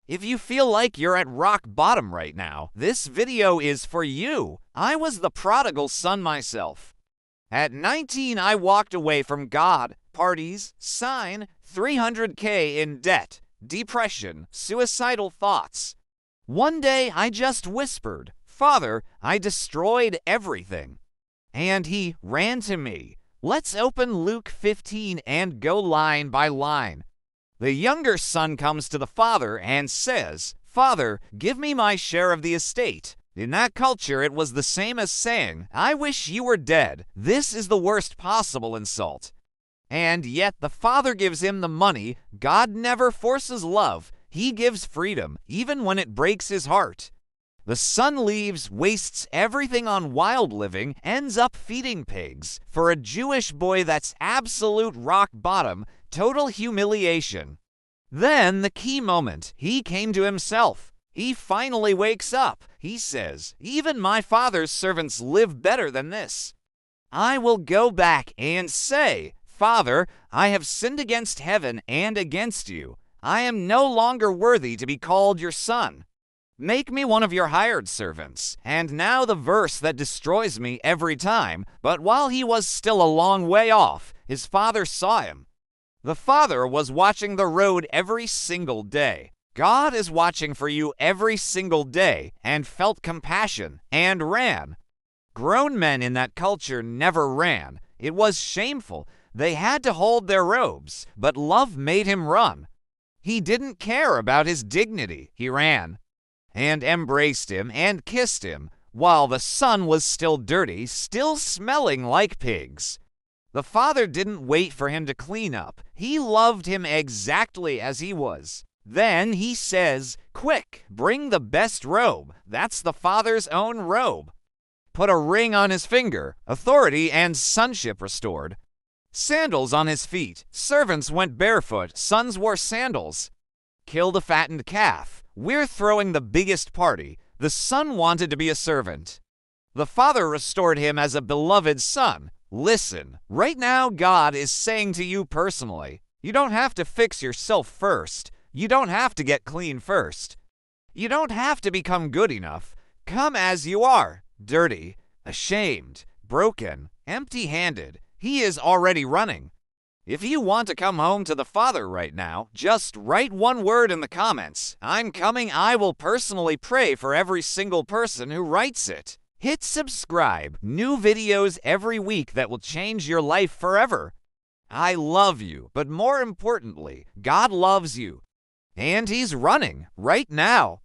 If you feel like you're at rock bottom right now, this video is for you. I was the prodigal son myself. At 19, I walked away from God, parties, sign, 300K in debt, depression, suicidal thoughts. One day, I just whispered, "Father, I destroyed everything." And he ran to me. Let's open Luke 15 and go line by line. The younger son comes to the father and says, "Father, give me my share of the estate." In that culture, it was the same as saying, "I wish you were dead." This is the worst possible insult. And yet the father gives him the money. God never forces love. He gives freedom, even when it breaks his heart. The son leaves, wastes everything on wild living, ends up feeding pigs. For a Jewish boy, that's absolute rock bottom, total humiliation. Then the key moment, he came to himself. He finally wakes up. He says, "Even my father's servants live better than this." I will go back and say, "Father, I have sinned against heaven and against you. I am no longer worthy to be called your son. Make me one of your hired servants." And now the verse that destroys me every time. But while he was still a long way off, his father saw him. The father was watching the road every single day. God is watching for you every single day and felt compassion and ran. Grown men in that culture never ran. It was shameful. They had to hold their robes, but love made him run. He didn't care about his dignity. He ran and embraced him and kissed him while the son was still dirty, still smelling like pigs. The father didn't wait for him to clean up. He loved him exactly as he was. Then he says, "Quick, bring the best robe." That's the father's own robe. Put a ring on his finger, authority and sonship restored. Sandals on his feet. Servants went barefoot, sons wore sandals. Killed a fattened calf. We're throwing the biggest party. The son wanted to be a servant. The father restored him as a beloved son. Listen, right now God is saying to you personally, you don't have to fix yourself first. You don't have to get clean first. You don't have to become good enough. Come as you are, dirty, ashamed, broken, empty-handed. He is already running. If you want to come home to the Father right now, just write one word in the comments. I'm coming. I will personally pray for every single person who writes it. Hit subscribe. New videos every week that will change your life forever. I love you, but more importantly, God loves you. And He's running right now.